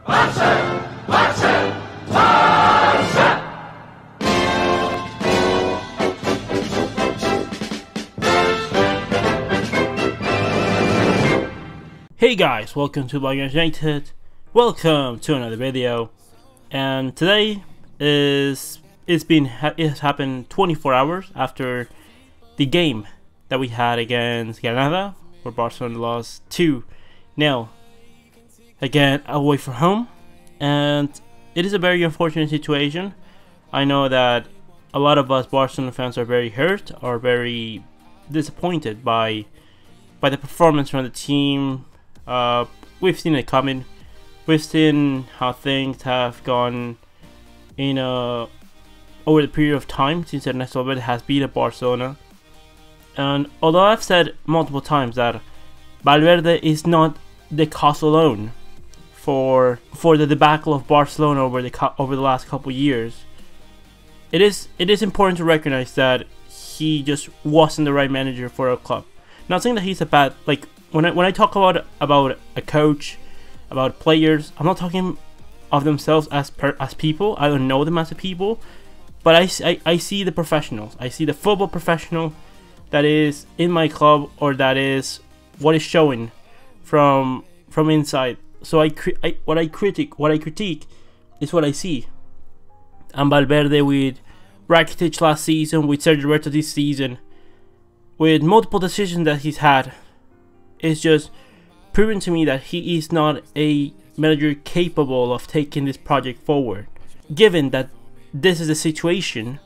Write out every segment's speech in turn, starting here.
Barça! Barça! Barça! Hey guys, welcome to Barcelona'S United. Welcome to another video. And today it has happened 24 hours after the game that we had against Granada, where Barcelona lost 2-0 again away from home. And it is a very unfortunate situation. I know that a lot of us Barcelona fans are very hurt, are very disappointed by the performance from the team. We've seen it coming. We've seen how things have gone in over the period of time since Ernesto Valverde has beaten Barcelona. And although I've said multiple times that Valverde is not the cause alone for the debacle of Barcelona over the last couple years, it is important to recognize that he just wasn't the right manager for our club. Not saying that he's a bad, like, when I talk about a coach, about players, I'm not talking of themselves as people. I don't know them as a people, but I see the professionals. I see the football professional that is in my club, or that is what is showing from inside. So what I critique is what I see. And Valverde, with Rakitic last season, with Sergio Roberto this season, with multiple decisions that he's had, it's just proven to me that he is not a manager capable of taking this project forward. Given that this is the situation,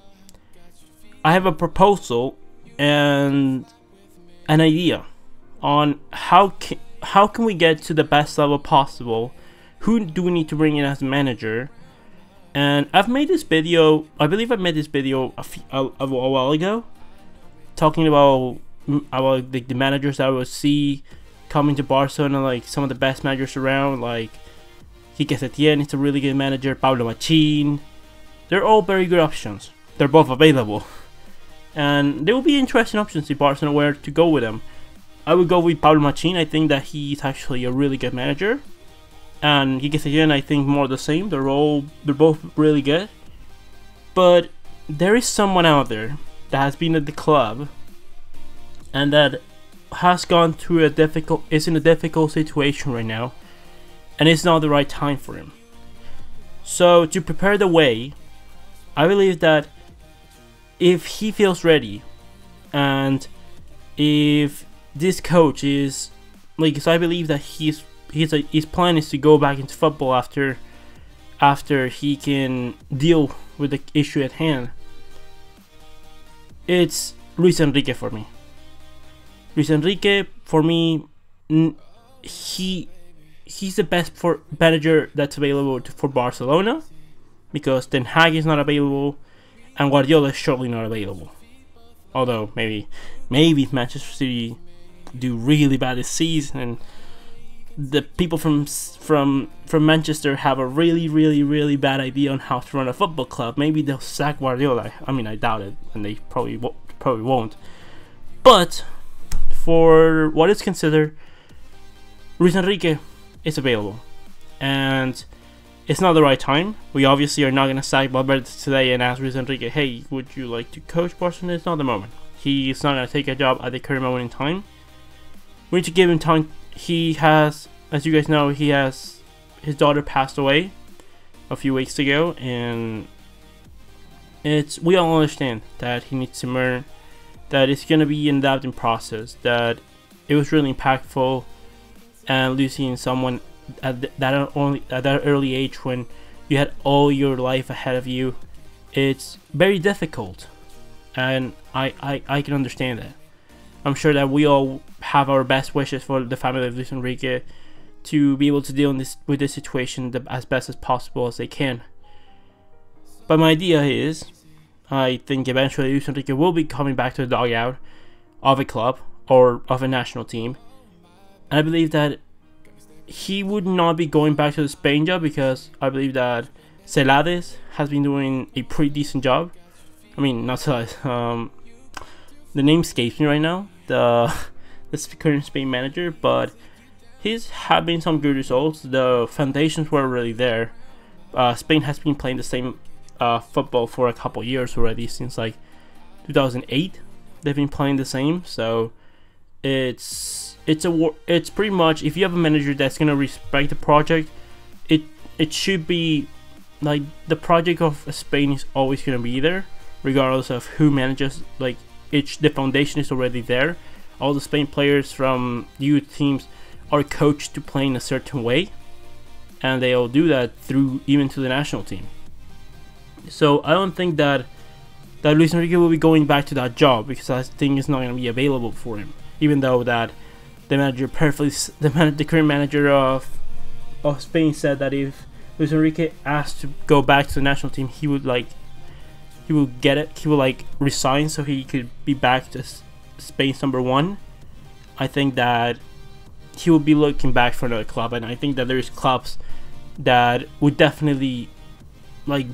I have a proposal and an idea on how can we get to the best level possible. Who do we need to bring in as a manager? And I've made this video, I believe I made this video a while ago, talking about the managers that I would see coming to Barcelona, like some of the best managers around, like Quique Setién is a really good manager, Pablo Machín. They're all very good options. They're both available, and they will be interesting options if Barcelona were to go with them. I would go with Pablo Machín. I think that he's actually a really good manager, and Quique Setién, I think, more the same. They're both really good, but there is someone out there that has been at the club and that has gone through is in a difficult situation right now, and it's not the right time for him. So to prepare the way, I believe that if he feels ready, and if this coach is like, because I believe that his plan is to go back into football after he can deal with the issue at hand, it's Luis Enrique for me. Luis Enrique, for me, he's the best manager that's available for Barcelona, because Ten Hag is not available and Guardiola is surely not available. Although maybe if Manchester City do really bad this season and the people from Manchester have a really bad idea on how to run a football club, maybe they'll sack Guardiola. I mean, I doubt it, and they probably won't. But for what is considered, Luis Enrique is available, and it's not the right time. We obviously are not going to sack Valverde today and ask Luis Enrique, hey, would you like to coach Barcelona? It's not the moment. He's not going to take a job at the current moment in time. We need to give him time. He has, as you guys know, his daughter passed away a few weeks ago, and we all understand that he needs to learn, that it's going to be an adapting process, that it was really impactful, and losing someone at that early age when you had all your life ahead of you, it's very difficult, and I can understand that. I'm sure that we all have our best wishes for the family of Luis Enrique to be able to deal with this situation as best as possible as they can. But my idea is, I think eventually Luis Enrique will be coming back to the dugout of a club or of a national team. And I believe that he would not be going back to the Spain job, because I believe that Celades has been doing a pretty decent job. I mean, not Celades, the name escapes me right now, the current Spain manager, but he's having some good results. The foundations were already there. Spain has been playing the same football for a couple years already, since like 2008. They've been playing the same, so it's pretty much, if you have a manager that's gonna respect the project, it should be like the project of Spain is always gonna be there, regardless of who manages. Like the foundation is already there. All the Spain players from youth teams are coached to play in a certain way, and they all do that through even to the national team. So I don't think that Luis Enrique will be going back to that job, because I think it's not going to be available for him. Even though that the current manager of Spain said that if Luis Enrique asked to go back to the national team, he would get it. He will resign so he could be back to Spain's #1. I think that he will be looking back for another club, and I think that there's clubs that would definitely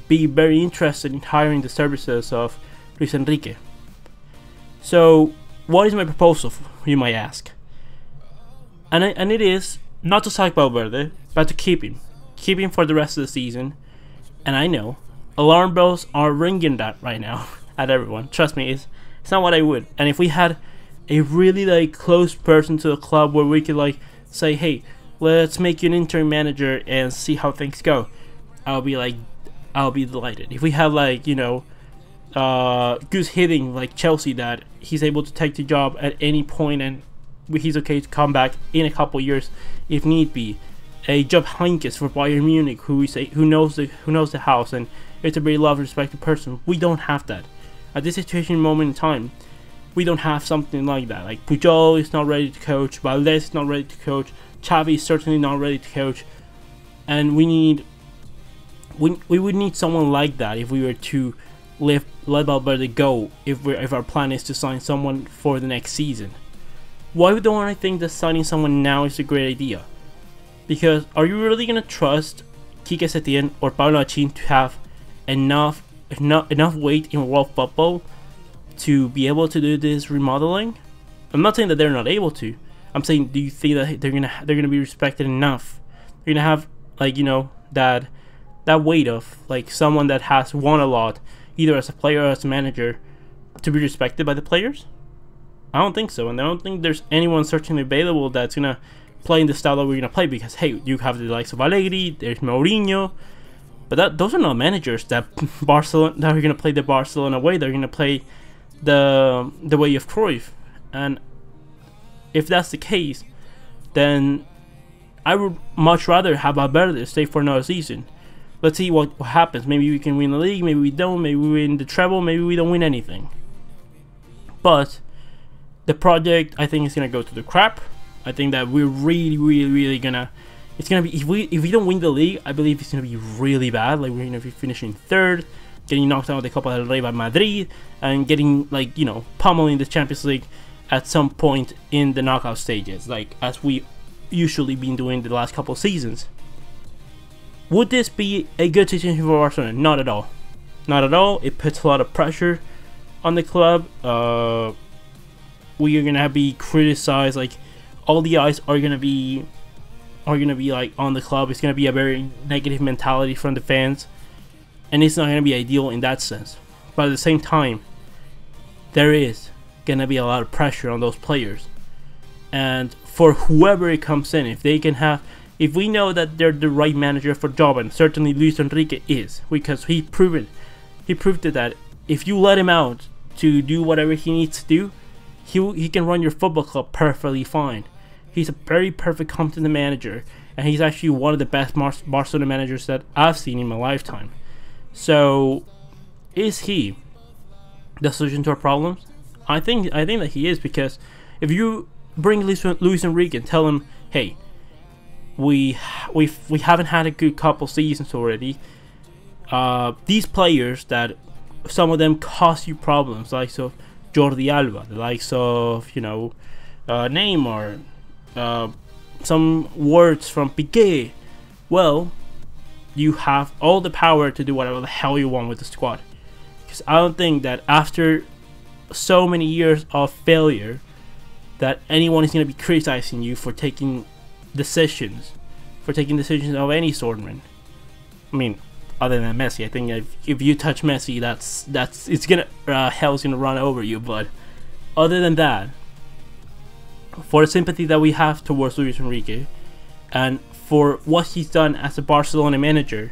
be very interested in hiring the services of Luis Enrique. So what is my proposal, you might ask? And it is not to sack Valverde, but to keep him for the rest of the season. And I know alarm bells are ringing that right now at everyone. Trust me, it's not what I would. And if we had a really close person to the club where we could say, hey, let's make you an interim manager and see how things go, I'll be delighted. If we have Goose hitting Chelsea, that he's able to take the job at any point and he's okay to come back in a couple years if need be. A Jupp Heynckes for Bayern Munich, who knows the house and is a very loved, respected person. We don't have that at this situation, moment in time. We don't have something like that. Pujol is not ready to coach, Valdes is not ready to coach, Xavi is certainly not ready to coach, and we would need someone like that if we were to let Valverde go, if our plan is to sign someone for the next season. Why don't I think that signing someone now is a great idea? Because are you really going to trust Quique Setién or Pablo Machin to have enough weight in world football to be able to do this remodeling? I'm not saying that they're not able to. I'm saying, do you think that they're gonna be respected enough? They're gonna have that weight of someone that has won a lot, either as a player or as a manager, to be respected by the players? I don't think so, and I don't think there's anyone certainly available that's gonna play in the style that we're gonna play. Because hey, you have the likes of Allegri, there's Mourinho, but those are not managers that are gonna play the Barcelona way. They're gonna play the way of Cruyff, and if that's the case, then I would much rather have Valverde stay for another season. Let's see what happens. Maybe we can win the league, maybe we don't, maybe we win the treble, maybe we don't win anything. But the project, I think, is gonna go to the crap. I think that we're really gonna, it's gonna be, if we don't win the league, I believe it's gonna be really bad. We're gonna be finishing 3rd, getting knocked out of the Copa del Rey by Madrid, and getting pummeling the Champions League at some point in the knockout stages, as we usually been doing the last couple of seasons. Would this be a good situation for Barcelona? Not at all. Not at all. It puts a lot of pressure on the club. We are gonna be criticized. All the eyes are gonna be on the club. It's gonna be a very negative mentality from the fans, and it's not gonna be ideal in that sense. But at the same time, there is gonna be a lot of pressure on those players, and for whoever it comes in, if we know that they're the right manager for the job, and certainly Luis Enrique is, because he proved it that if you let him out to do whatever he needs to do, he can run your football club perfectly fine. He's a very perfect competent manager, and he's actually one of the best Barcelona managers that I've seen in my lifetime. So, is he the solution to our problems? I think that he is, because if you bring Luis Enrique and tell him, hey, we haven't had a good couple seasons already. These players, that some of them cause you problems, like Jordi Alba, the likes of Neymar, some words from Piqué. Well, you have all the power to do whatever the hell you want with the squad. Because I don't think that after so many years of failure, that anyone is going to be criticizing you for taking decisions, for taking decisions of any sort, man. I mean, other than Messi, I think if you touch Messi, it's gonna hell's gonna run over you. But other than that, for the sympathy that we have towards Luis Enrique, and for what he's done as a Barcelona manager,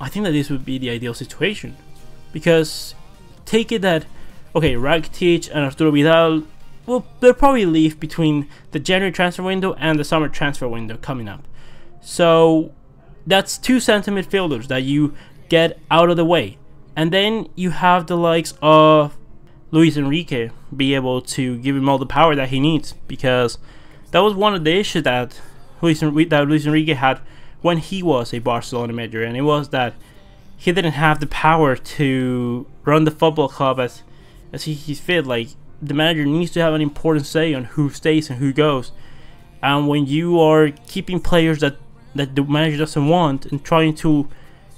I think that this would be the ideal situation. Because take it that, okay, Rakitic and Arturo Vidal, well, they'll probably leave between the January transfer window and the summer transfer window coming up. So that's two centre midfielders that you get out of the way. And then you have the likes of Luis Enrique be able to give him all the power that he needs. Because that was one of the issues that Luis Enrique had when he was a Barcelona manager, and it was that he didn't have the power to run the football club as he's fit. Like, the manager needs to have an important say on who stays and who goes. And when you are keeping players that the manager doesn't want and trying to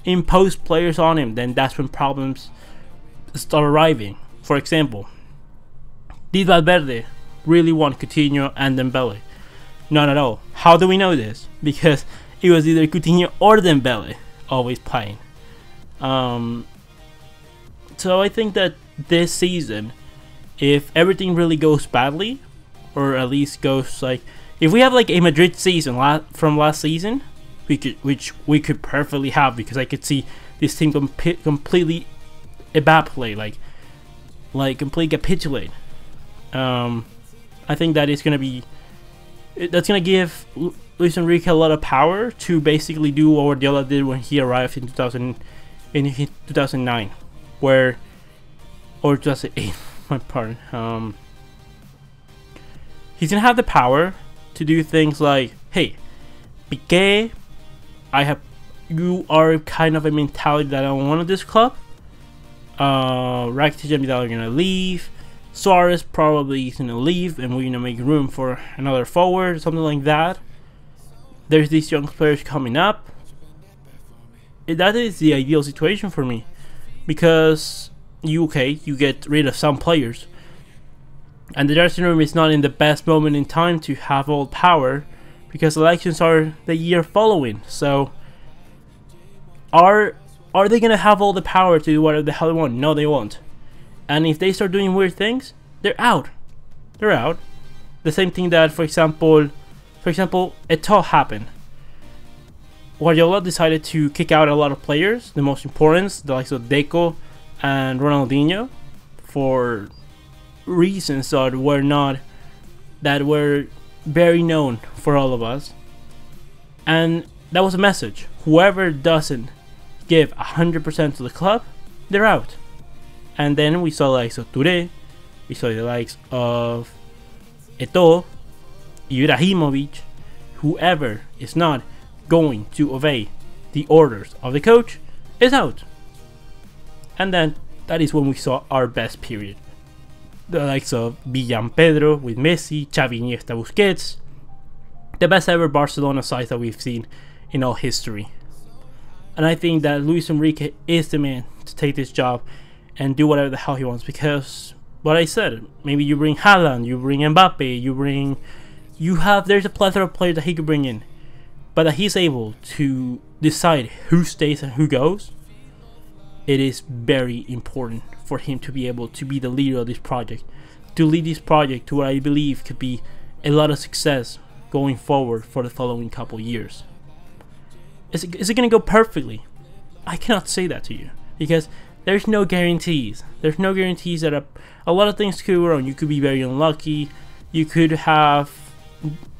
impose players on him, then that's when problems start arriving. For example, did Valverde really want Coutinho and Dembele? Not at all. How do we know this? Because it was either Coutinho or Dembele always playing. So I think that this season, if everything really goes badly, or at least goes like, if we have like a Madrid season from last season, which we could perfectly have, because I could see this team completely evaporate, like completely capitulate. I think that is gonna be, that's gonna give Luis Enrique a lot of power to basically do what Guardiola did when he arrived in 2009, or 2008. My pardon. He's gonna have the power to do things like, hey, Piqué, you are kind of a mentality that I don't want at this club. Rakitic and Vidal are gonna leave. Suarez probably is gonna leave, and we're gonna make room for another forward, something like that. There's these young players coming up. That is the ideal situation for me, because you get rid of some players, and the dressing room is not in the best moment in time to have all power, because elections are the year following. So are they gonna have all the power to do whatever the hell they want? No, they won't. And if they start doing weird things, they're out. They're out. The same thing that, for example, Eto'o happened. Guardiola decided to kick out a lot of players, the most important, the likes of Deco and Ronaldinho, for reasons that were very known for all of us. And that was a message. Whoever doesn't give 100% to the club, they're out. And then we saw the likes of Touré, we saw the likes of Eto'o, Ibrahimovic. Whoever is not going to obey the orders of the coach is out. And then that is when we saw our best period. The likes of Villan Pedro with Messi, Xavi, Iniesta, Busquets. The best ever Barcelona side that we've seen in all history. And I think that Luis Enrique is the man to take this job and do whatever the hell he wants, because what I said, maybe you bring Haaland, you bring Mbappe, there's a plethora of players that he could bring in, but that he's able to decide who stays and who goes. It is very important for him to be able to be the leader of this project, to lead this project to what I believe could be a lot of success going forward for the following couple years. Is it going to go perfectly? I cannot say that to you, because there's no guarantees. There's no guarantees that a lot of things could go wrong. You could be very unlucky. You could have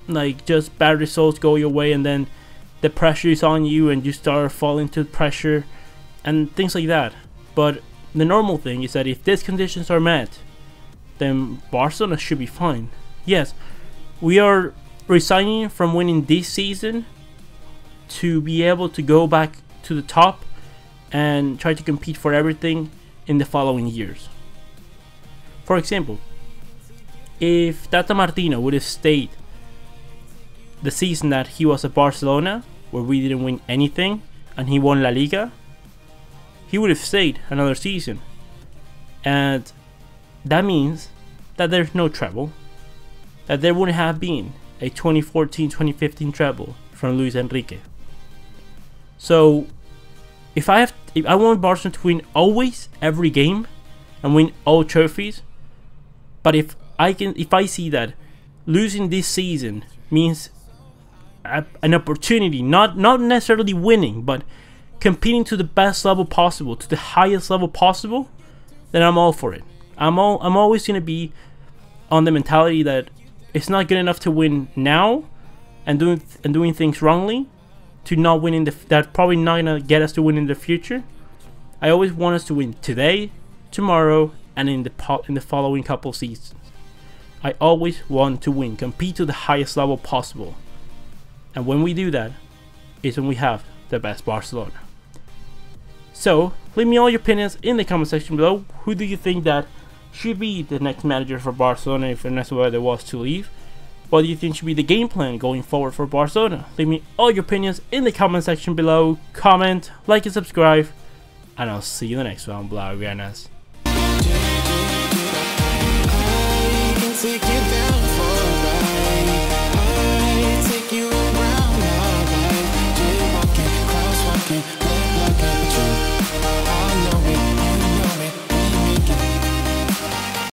like just bad results go your way, and then the pressure is on you and you start falling to pressure and things like that. But the normal thing is that if these conditions are met, then Barcelona should be fine. Yes, we are resigning from winning this season to be able to go back to the top and try to compete for everything in the following years. For example, if Tata Martino would have stayed the season that he was at Barcelona, where we didn't win anything and he won La Liga, he would have stayed another season, and that means that there's no treble, that there wouldn't have been a 2014-2015 treble from Luis Enrique. So if I want Barcelona to win always every game and win all trophies, but if I see that losing this season means an opportunity, not necessarily winning, but competing to the best level possible, to the highest level possible, then I'm all for it. I'm always gonna be on the mentality that it's not good enough to win now, and doing things wrongly, to not win in that's probably not gonna get us to win in the future. I always want us to win today, tomorrow, and in the following couple seasons. I always want to win, compete to the highest level possible. And when we do that, is when we have the best Barcelona. So, leave me all your opinions in the comment section below. Who do you think that should be the next manager for Barcelona if Ernesto Valverde was to leave? What do you think should be the game plan going forward for Barcelona? Leave me all your opinions in the comment section below. Comment, like, and subscribe. And I'll see you in the next one, Blaugrana's. Take you down.